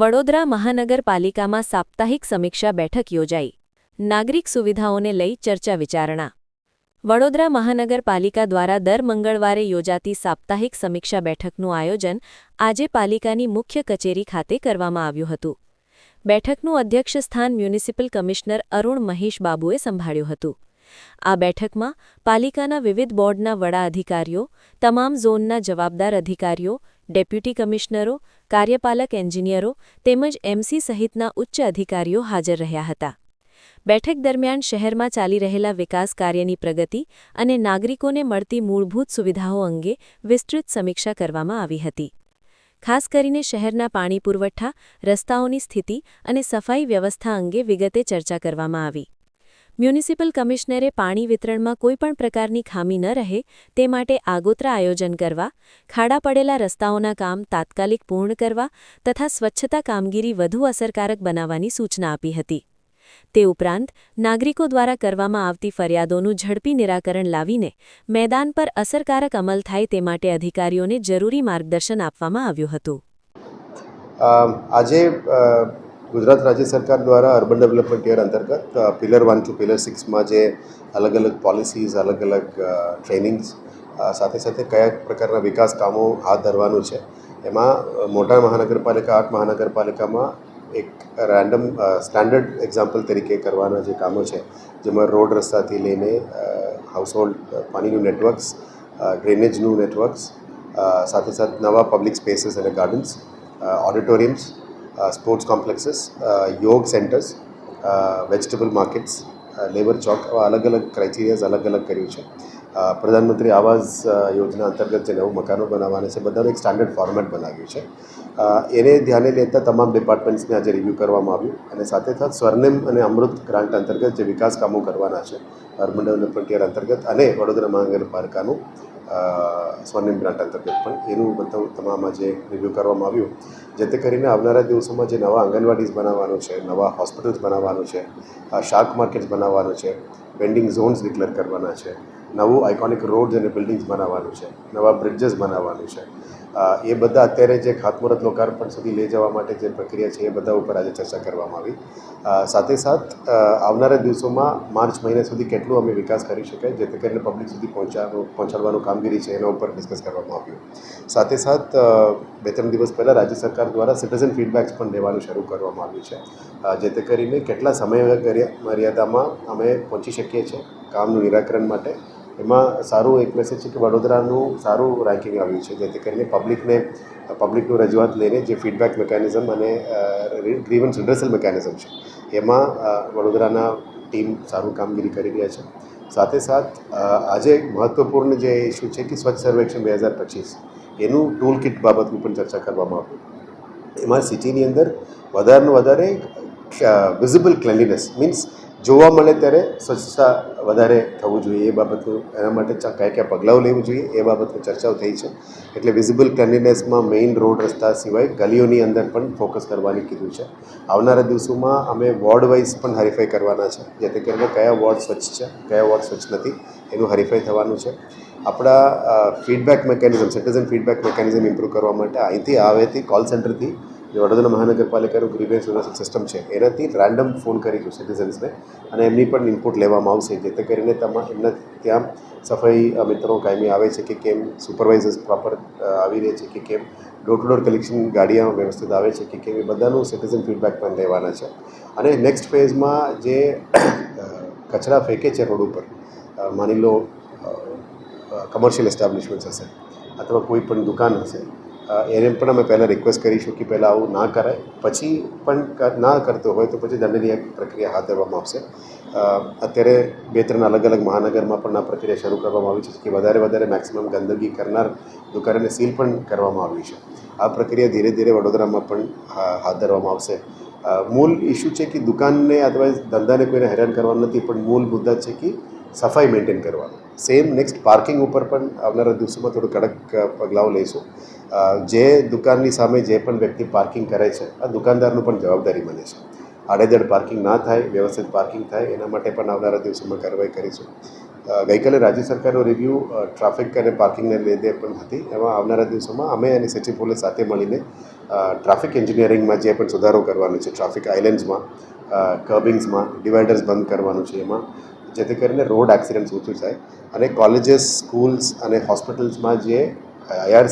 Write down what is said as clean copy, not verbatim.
વડોદરા મહાનગરપાલિકામાં સાપ્તાહિક સમીક્ષા બેઠક યોજાઈ. નાગરિક સુવિધાઓને લઈ ચર્ચા વિચારણા. વડોદરા મહાનગરપાલિકા દ્વારા દર મંગળવારે યોજાતી સાપ્તાહિક સમીક્ષા બેઠકનું આયોજન આજે પાલિકાની મુખ્ય કચેરી ખાતે કરવામાં આવ્યું હતું. બેઠકનું અધ્યક્ષસ્થાન મ્યુનિસિપલ કમિશનર અરુણ મહેશ બાબુએ સંભાળ્યું હતું. આ બેઠકમાં પાલિકાના વિવિધ બોર્ડના વડા અધિકારીઓ, તમામ ઝોનના જવાબદાર અધિકારીઓ, ડેપ્યુટી કમિશનરો, કાર્યપાલક એન્જિનિયરો તેમજ એમસી સહિતના ઉચ્ચ અધિકારીઓ હાજર રહ્યા હતા. બેઠક દરમિયાન શહેરમાં ચાલી રહેલા વિકાસ કાર્યની પ્રગતિ અને નાગરિકોને મળતી મૂળભૂત સુવિધાઓ અંગે વિસ્તૃત સમીક્ષા કરવામાં આવી હતી. ખાસ કરીને શહેરના પાણી પુરવઠા, રસ્તાઓની સ્થિતિ અને સફાઈ વ્યવસ્થા અંગે વિગતે ચર્ચા કરવામાં આવી. મ્યુનિસિપલ કમિશનરે પાણી વિતરણમાં કોઈપણ પ્રકારની ખામી ન રહે તે માટે આગોતરા આયોજન કરવા, ખાડા પડેલા રસ્તાઓના કામ તાત્કાલિક પૂર્ણ કરવા તથા સ્વચ્છતા કામગીરી વધુ અસરકારક બનાવવાની સૂચના આપી હતી. તે ઉપરાંત નાગરિકો દ્વારા કરવામાં આવતી ફરિયાદોનું ઝડપી નિરાકરણ લાવીને મેદાન પર અસરકારક અમલ થાય તે માટે અધિકારીઓને જરૂરી માર્ગદર્શન આપવામાં આવ્યું હતું. આજે ગુજરાત રાજ્ય સરકાર દ્વારા અર્બન ડેવલપમેન્ટ યર અંતર્ગત પિલર 1 to પિલર 6માં જે અલગ અલગ પોલિસીઝ, અલગ અલગ ટ્રેનિંગ્સ સાથે સાથે કયા પ્રકારના વિકાસ કામો હાથ ધરવાનું છે, એમાં મોટા મહાનગરપાલિકા 8 મહાનગરપાલિકામાં એક રેન્ડમ સ્ટાન્ડર્ડ એક્ઝામ્પલ તરીકે કરવાના જે કામો છે, જેમાં રોડ રસ્તાથી લઈને હાઉસહોલ્ડ પાણીનું નેટવર્ક્સ, ડ્રેનેજનું નેટવર્ક્સ, સાથે સાથે નવા પબ્લિક સ્પેસીસ અને ગાર્ડન્સ, ઓડિટોરિયમ્સ, સ્પોર્ટ્સ કોમ્પ્લેક્સીસ, યોગ સેન્ટર્સ, વેજીટેબલ માર્કેટ્સ, લેબર ચોક, અલગ અલગ ક્રાઇટેરિયાઝ અલગ અલગ કર્યું છે. પ્રધાનમંત્રી આવાસ યોજના અંતર્ગત જે નવું મકાનો બનાવવાના છે, બધાનું એક સ્ટાન્ડર્ડ ફોર્મેટ બનાવ્યું છે. એને ધ્યાને લેતા તમામ ડિપાર્ટમેન્ટ્સને આજે રિવ્યૂ કરવામાં આવ્યું અને સાથે સાથે સ્વર્ણિમ અને અમૃત ગ્રાન્ટ અંતર્ગત જે વિકાસ કામો કરવાના છે અર્બન ડેવલપમેન્ટ યર અંતર્ગત અને વડોદરા મહાનગરપાલિકાનું સ્વર્ણિમ ગ્રાન્ટ અંતર્ગત પણ એનું બધું તમામ આજે રિવ્યૂ કરવામાં આવ્યું, જેથી કરીને આવનારા દિવસોમાં જે નવા આંગણવાડીઝ બનાવવાનું છે, નવા હોસ્પિટલ્સ બનાવવાનું છે, શાક માર્કેટ્સ બનાવવાનું છે, વેન્ડિંગ ઝોન્સ ડિક્લેર કરવાના છે, નવું આઇકોનિક રોડ્સ અને બિલ્ડિંગ્સ બનાવવાનું છે, નવા બ્રિડ્જીસ બનાવવાનું છે, એ બધા અત્યારે જે ખાતમુહૂર્ત લોકાર્પણ સુધી લઈ જવા માટે જે પ્રક્રિયા છે એ બધા ઉપર આજે ચર્ચા કરવામાં આવી. સાથે સાથ આવનારા દિવસોમાં માર્ચ મહિના સુધી કેટલું અમે વિકાસ કરી શકાય, જેથી કરીને પબ્લિક સુધી પહોંચાડવાનું કામગીરી છે એના ઉપર ડિસ્કસ કરવામાં આવ્યું. સાથે સાથ 2-3 દિવસ પહેલાં રાજ્ય સરકાર દ્વારા સિટીઝન ફીડબેક્સ પણ લેવાનું શરૂ કરવામાં આવ્યું છે, જેથી કરીને કેટલા સમય મર્યાદામાં અમે પહોંચી શકીએ છીએ કામનું નિરાકરણ માટે. એમાં સારું એક મેસેજ છે કે વડોદરાનું સારું રેન્કિંગ આવ્યું છે, જેથી કરીને પબ્લિકનું રજૂઆત લઈને જે ફીડબેક મિકેનિઝમ અને ગ્રીવન્સ રિડ્રેસલ મિકેનિઝમ છે એમાં વડોદરાના ટીમ સારું કામગીરી કરી રહ્યા છે. સાથે સાથ આજે મહત્ત્વપૂર્ણ જે ઇસ્યુ છે કે સ્વચ્છ સર્વેક્ષણ 2025 એનું ટૂલ કિટ બાબતની પણ ચર્ચા કરવામાં આવી. એમાં સિટીની અંદર વધારેનું વધારે વિઝિબલ ક્લેન્લીનેસ મીન્સ જોવા મળે ત્યારે સ્વચ્છતા વધારે થવું જોઈએ, એ બાબતનું એના માટે કયા કયા પગલાઓ લેવું જોઈએ એ બાબતની ચર્ચાઓ થઈ છે. એટલે વિઝિબલ ક્લેન્લીનેસમાં મેઇન રોડ રસ્તા સિવાય ગલીઓની અંદર પણ ફોકસ કરવાની કીધું છે. આવનારા દિવસોમાં અમે વોર્ડ વાઇઝ પણ હરીફાઈ કરવાના છે, જેથી કરીને કયા વોર્ડ સ્વચ્છ છે, કયા વોર્ડ સ્વચ્છ નથી એનું હરીફાઈ થવાનું છે. આપણા feedback mechanism, citizen feedback mechanism improve કરવા માટે અહીંથી આવેથી કોલ સેન્ટરથી જે વડોદરા મહાનગરપાલિકાનું ગ્રીવન્સ રિડ્રેસલ સિસ્ટમ છે એનાથી રેન્ડમ ફોન કરીશું સિટીઝન્સને અને એમની પણ ઇનપુટ લેવામાં આવશે, જેથી કરીને એમના ત્યાં સફાઈ મિત્રો કાયમી આવે છે કે કેમ, સુપરવાઇઝર્સ પ્રોપર આવી રહે છે કે કેમ, ડોર ટુ ડોર કલેક્શન ગાડીઓ વ્યવસ્થિત આવે છે કે કેમ, એ બધાનું સિટીઝન ફીડબેક પણ લેવાના છે. અને નેક્સ્ટ ફેઝમાં જે કચરા ફેંકે છે રોડ ઉપર, માની લો કમર્શિયલ એસ્ટાબ્લિશમેન્ટ્સ હશે અથવા કોઈ પણ દુકાન હશે, એને પણ અમે પહેલાં રિક્વેસ્ટ કરીશું કે પહેલાં આવું ના કરાય, પછી પણ ના કરતો હોય તો પછી દંડનીય પ્રક્રિયા હાથ ધરવામાં આવશે. અત્યારે 2-3 અલગ અલગ મહાનગરમાં પણ આ પ્રક્રિયા શરૂ કરવામાં આવી છે કે વધારે મેક્સિમમ ગંદકી કરનાર દુકાનોને સીલ પણ કરવામાં આવી છે. આ પ્રક્રિયા ધીરે ધીરે વડોદરામાં પણ હાથ ધરવામાં આવશે. મૂળ ઇસ્યુ છે કે દુકાનને અથવા ધંધાને કોઈને હેરાન કરવાનું નથી, પણ મૂળ મુદ્દા છે કે સફાઈ મેન્ટેન કરવાનું. સેમ નેક્સ્ટ પાર્કિંગ ઉપર પણ આવનારા દિવસોમાં થોડું કડક પગલાઓ લઈશું. જે દુકાનની સામે જે પણ વ્યક્તિ પાર્કિંગ કરે છે આ દુકાનદારનું પણ જવાબદારી બને છે. આડેધડ પાર્કિંગ ના થાય, વ્યવસ્થિત પાર્કિંગ થાય એના માટે પણ આવનારા દિવસોમાં કાર્યવાહી કરીશું. ગઈકાલે રાજ્ય સરકારનો રિવ્યૂ ટ્રાફિક અને પાર્કિંગને લીધે પણ હતી. એમાં આવનારા દિવસોમાં અમે અને સિટી પોલીસ સાથે મળીને ટ્રાફિક એન્જિનિયરિંગમાં જે પણ સુધારો કરવાનો છે, ટ્રાફિક આઇલેન્ડ્સમાં, કર્બિંગ્સમાં, ડિવાઇડર્સ બંધ કરવાનું છે, એમાં જેથી કરીને રોડ એક્સિડન્ટ્સ ઓછું થાય અને કોલેજીસ, સ્કૂલ્સ અને હોસ્પિટલ્સમાં જે IRC